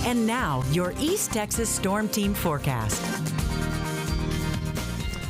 And now, your East Texas Storm Team forecast.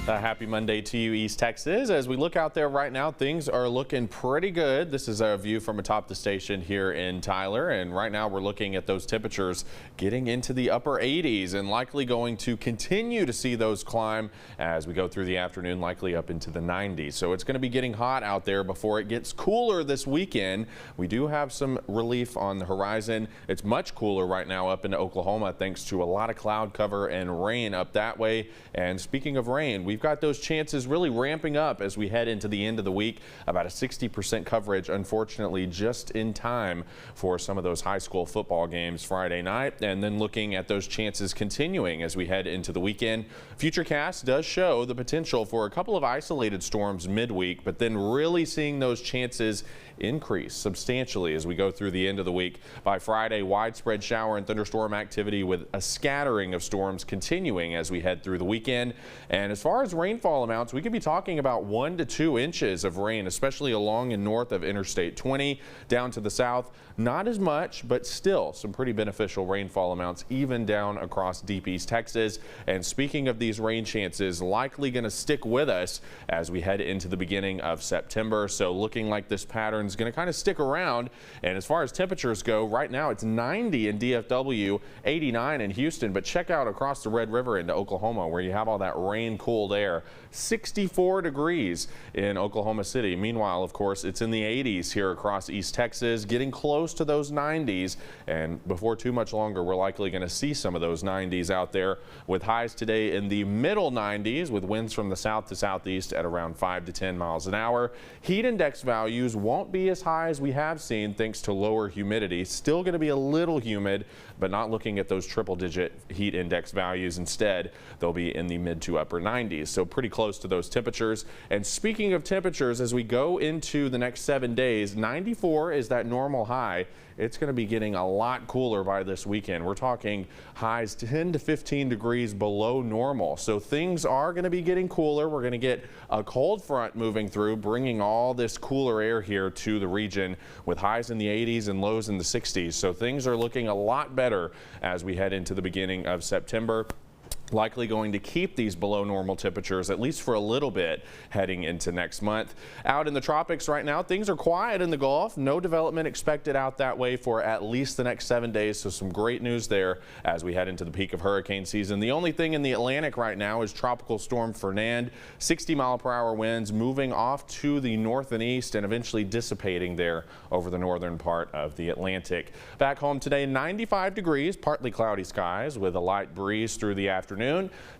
A happy Monday to you, East Texas. As we look out there right now, things are looking pretty good. This is a view from atop the station here in Tyler, and right now we're looking at those temperatures getting into the upper 80s and likely going to continue to see those climb as we go through the afternoon, likely up into the 90s. So it's going to be getting hot out there before it gets cooler this weekend. We do have some relief on the horizon. It's much cooler right now up into Oklahoma thanks to a lot of cloud cover and rain up that way. And speaking of rain, we've got those chances really ramping up as we head into the end of the week. About a 60% coverage, unfortunately, just in time for some of those high school football games Friday night. And then looking at those chances continuing as we head into the weekend. Futurecast does show the potential for a couple of isolated storms midweek, but then really seeing those chances increase substantially as we go through the end of the week. By Friday, widespread shower and thunderstorm activity with a scattering of storms continuing as we head through the weekend. And as far as rainfall amounts, we could be talking about 1 to 2 inches of rain, especially along and north of Interstate 20 down to the south. Not as much, but still some pretty beneficial rainfall amounts even down across deep East Texas. And speaking of these rain chances, likely going to stick with us as we head into the beginning of September. So looking like this pattern is going to kind of stick around. And as far as temperatures go, right now it's 90 in DFW, 89 in Houston, but check out across the Red River into Oklahoma where you have all that rain cooled air. 64 degrees in Oklahoma City. Meanwhile, of course, it's in the 80s here across East Texas, getting close to those 90s. And before too much longer, we're likely going to see some of those 90s out there with highs today in the middle 90s with winds from the south to southeast at around 5 to 10 miles an hour. Heat index values won't be as high as we have seen thanks to lower humidity. Still going to be a little humid, but not looking at those triple-digit heat index values. Instead, they'll be in the mid to upper 90s, so pretty close to those temperatures. And speaking of temperatures, as we go into the next 7 days, 94 is that normal high. It's going to be getting a lot cooler by this weekend. We're talking highs 10 to 15 degrees below normal. So things are going to be getting cooler. We're going to get a cold front moving through, bringing all this cooler air here to the region with highs in the 80s and lows in the 60s. So things are looking a lot better as we head into the beginning of September. Likely going to keep these below normal temperatures at least for a little bit heading into next month. Out in the tropics right now, things are quiet in the Gulf. No development expected out that way for at least the next 7 days. So some great news there as we head into the peak of hurricane season. The only thing in the Atlantic right now is Tropical Storm Fernand. 60-mile-per-hour winds moving off to the north and east and eventually dissipating there over the northern part of the Atlantic. Back home today, 95 degrees, partly cloudy skies with a light breeze through the afternoon.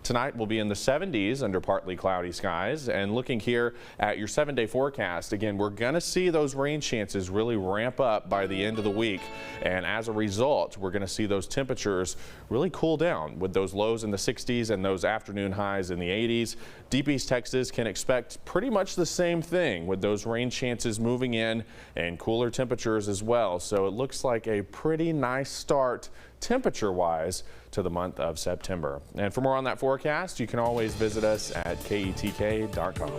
Tonight will be in the 70s under partly cloudy skies. And looking here at your 7-day forecast, again, we're going to see those rain chances really ramp up by the end of the week. And as a result, we're going to see those temperatures really cool down with those lows in the 60s and those afternoon highs in the 80s. Deep East Texas can expect pretty much the same thing with those rain chances moving in and cooler temperatures as well. So it looks like a pretty nice start temperature-wise to the month of September. And for more on that forecast, you can always visit us at KETK.com.